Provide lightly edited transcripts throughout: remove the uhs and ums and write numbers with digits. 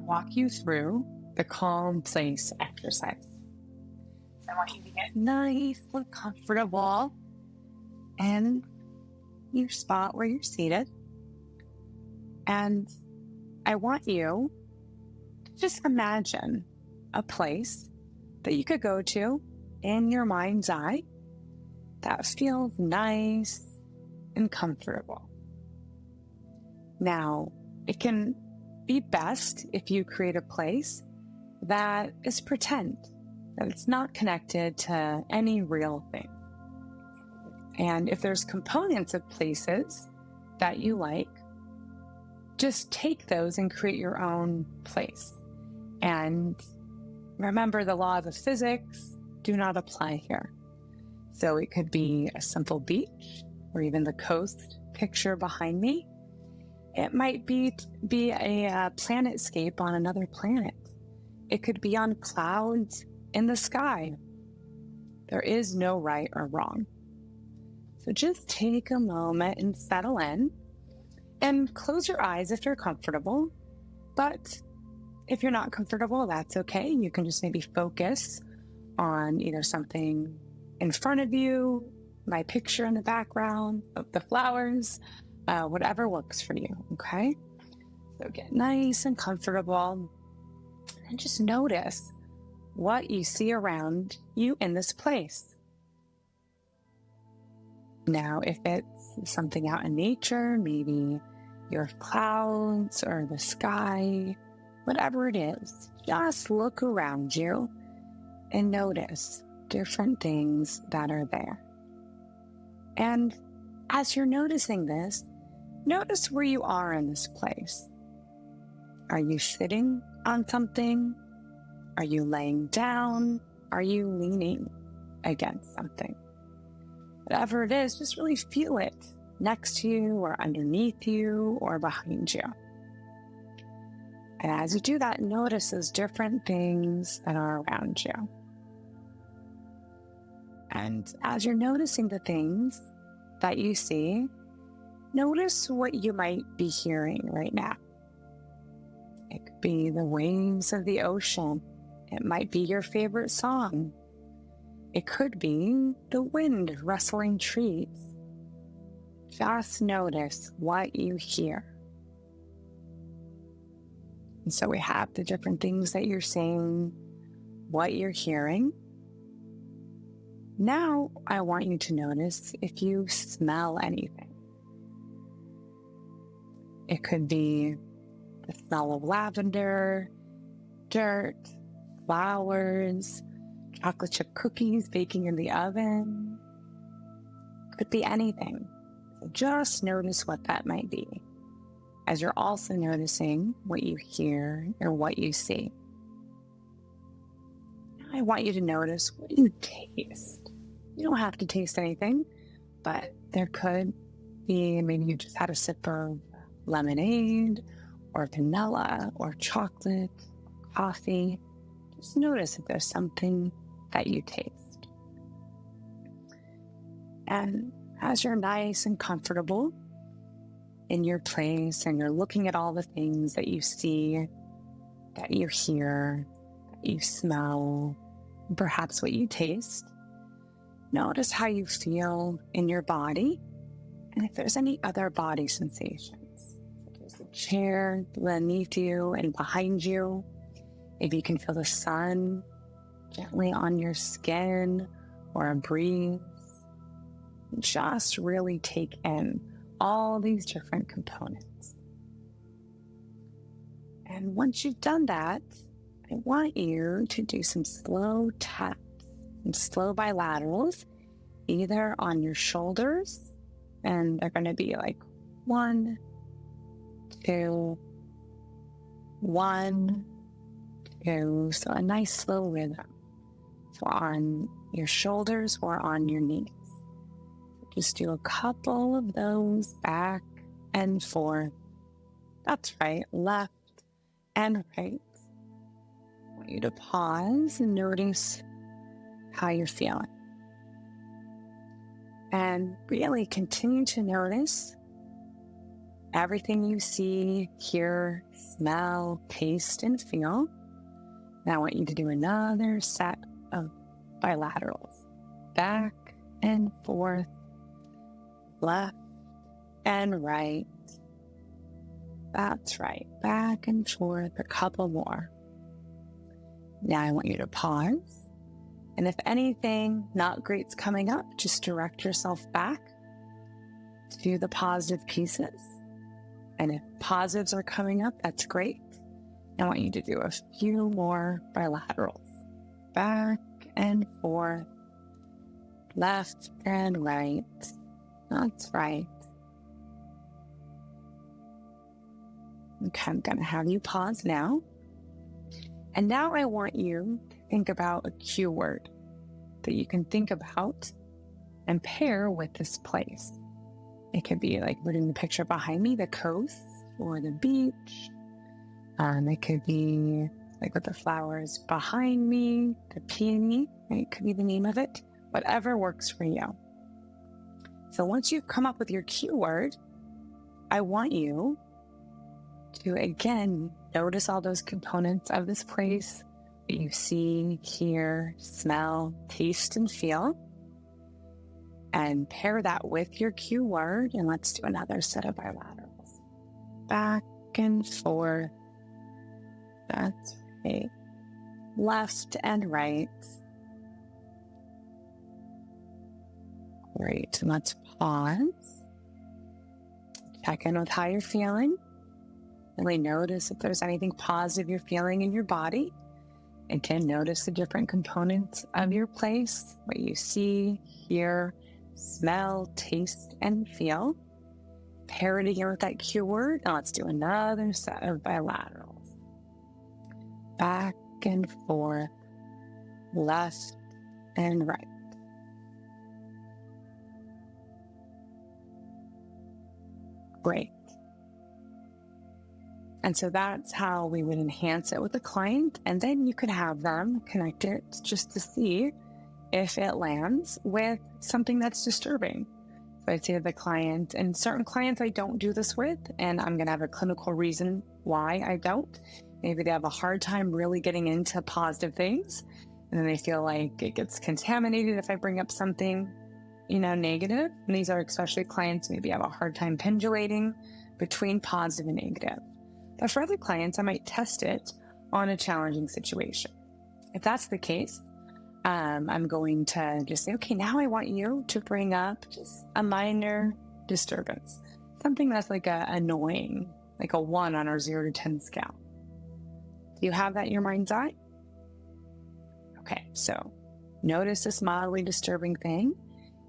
walk you through the calm place exercise. So I want you to get nice and comfortable in your spot where you're seated. And I want you to just imagine a place that you could go to in your mind's eye that feels nice and comfortable. Now, it can be best if you create a place that is pretend, that it's not connected to any real thing. And if there's components of places that you like, just take those and create your own place. And remember, the laws of physics do not apply here. So it could be a simple beach or even the coast picture behind me. It might be a planetscape on another planet. It could be on clouds in the sky. There is no right or wrong. So just take a moment and settle in and close your eyes if you're comfortable. But if you're not comfortable, that's okay. You can just maybe focus on either something in front of you, my picture in the background, of the flowers, whatever works for you, okay? So get nice and comfortable and just notice what you see around you in this place. Now, if it's something out in nature, maybe your clouds or the sky, whatever it is, just look around you and notice different things that are there. And as you're noticing this, notice where you are in this place. Are you sitting on something? Are you laying down? Are you leaning against something? Whatever it is, just really feel it next to you or underneath you or behind you. And as you do that, notice those different things that are around you. And as you're noticing the things that you see, notice what you might be hearing right now. It could be the waves of the ocean. It might be your favorite song. It could be the wind rustling trees. Just notice what you hear. And so we have the different things that you're seeing, what you're hearing. Now I want you to notice if you smell anything. It could be the smell of lavender, dirt, flowers, chocolate chip cookies baking in the oven. Could be anything. So just notice what that might be, as you're also noticing what you hear or what you see. Now I want you to notice what you taste. You don't have to taste anything, but there could be, maybe you just had a sip of lemonade or vanilla or chocolate, or coffee. Just notice if there's something that you taste. And as you're nice and comfortable in your place and you're looking at all the things that you see, that you hear, that you smell, and perhaps what you taste, notice how you feel in your body and if there's any other body sensations, such as the chair beneath you and behind you. Maybe you can feel the sun gently on your skin or a breeze. Just really take in all these different components. And once you've done that, I want you to do some slow taps, some slow bilaterals, either on your shoulders, and they're going to be like 1, 2, 1, 2. So a nice slow rhythm. So on your shoulders or on your knees. Just do a couple of those back and forth. That's right, left and right. I want you to pause and notice how you're feeling. And really continue to notice everything you see, hear, smell, taste, and feel. Now I want you to do another set of bilaterals. Back and forth, left and right. That's right. Back and forth, a couple more. Now I want you to pause. And if anything not great's coming up, just direct yourself back to the positive pieces. And if positives are coming up, that's great. I want you to do a few more bilaterals. Back and forth, left and right. That's right. Okay, I'm going to have you pause now. And now I want you to think about a cue word that you can think about and pair with this place. It could be like putting the picture behind me, the coast or the beach. It could be like with the flowers behind me, the peony, right? It could be the name of it, whatever works for you. So once you've come up with your cue word, I want you to again notice all those components of this place that you see, hear, smell, taste, and feel, and pair that with your cue word. And let's do another set of bilaterals. Back and forth. That's right. Left and right. Great. And let's pause. Check in with how you're feeling. Really notice if there's anything positive you're feeling in your body. Again, notice the different components of your place, what you see, hear, smell, taste, and feel. Pair it again with that cue word. Now let's do another set of bilaterals. Back and forth, left and right. Great. And so that's how we would enhance it with the client. And then you could have them connect it just to see if it lands with something that's disturbing. So I'd say to the client, and certain clients I don't do this with, and I'm going to have a clinical reason why I don't. Maybe they have a hard time really getting into positive things, and then they feel like it gets contaminated if I bring up something, negative. And these are especially clients maybe have a hard time pendulating between positive and negative. But for other clients, I might test it on a challenging situation. If that's the case, I'm going to just say, okay, now I want you to bring up just a minor disturbance, something that's like annoying, like a 1 on our 0 to 10 scale. Do you have that in your mind's eye? Okay, so notice this mildly disturbing thing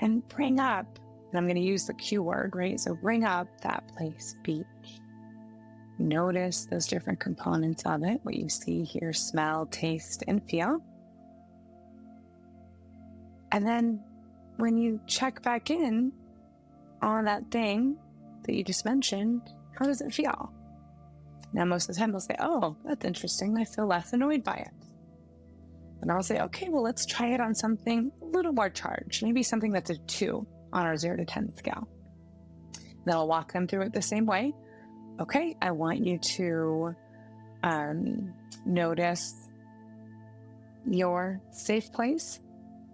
and bring up, and I'm going to use the cue word, right? So bring up that place, beach. Notice those different components of it, what you see, hear, smell, taste, and feel. And then when you check back in on that thing that you just mentioned, how does it feel? Now, most of the time they'll say, oh, that's interesting. I feel less annoyed by it. And I'll say, okay, well, let's try it on something a little more charged. Maybe something that's a 2 on our 0 to 10 scale. Then I'll walk them through it the same way. Okay, I want you to notice your safe place.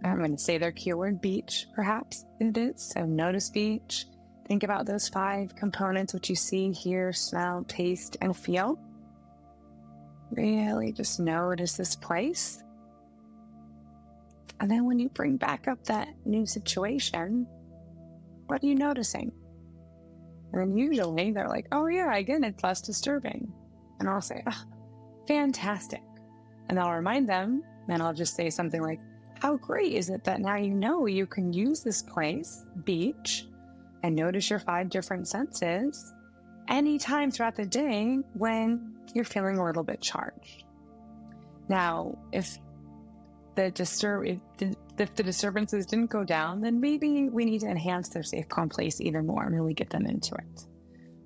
I'm going to say their keyword, beach, perhaps it is. So notice beach. Think about those 5 components, what you see, hear, smell, taste, and feel. Really just notice this place. And then when you bring back up that new situation, what are you noticing? And then usually they're like, oh yeah, again, it's less disturbing. And I'll say, oh, fantastic. And I'll remind them, and I'll just say something like, how great is it that now you can use this place, beach, and notice your 5 different senses anytime throughout the day when you're feeling a little bit charged. Now, if the disturbances didn't go down, then maybe we need to enhance their safe, calm place even more and really get them into it.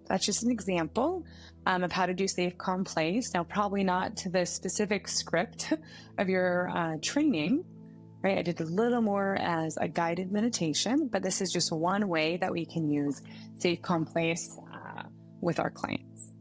That's just an example of how to do safe, calm place. Now, probably not to the specific script of your training, right? I did a little more as a guided meditation, but this is just one way that we can use safe, calm place with our clients.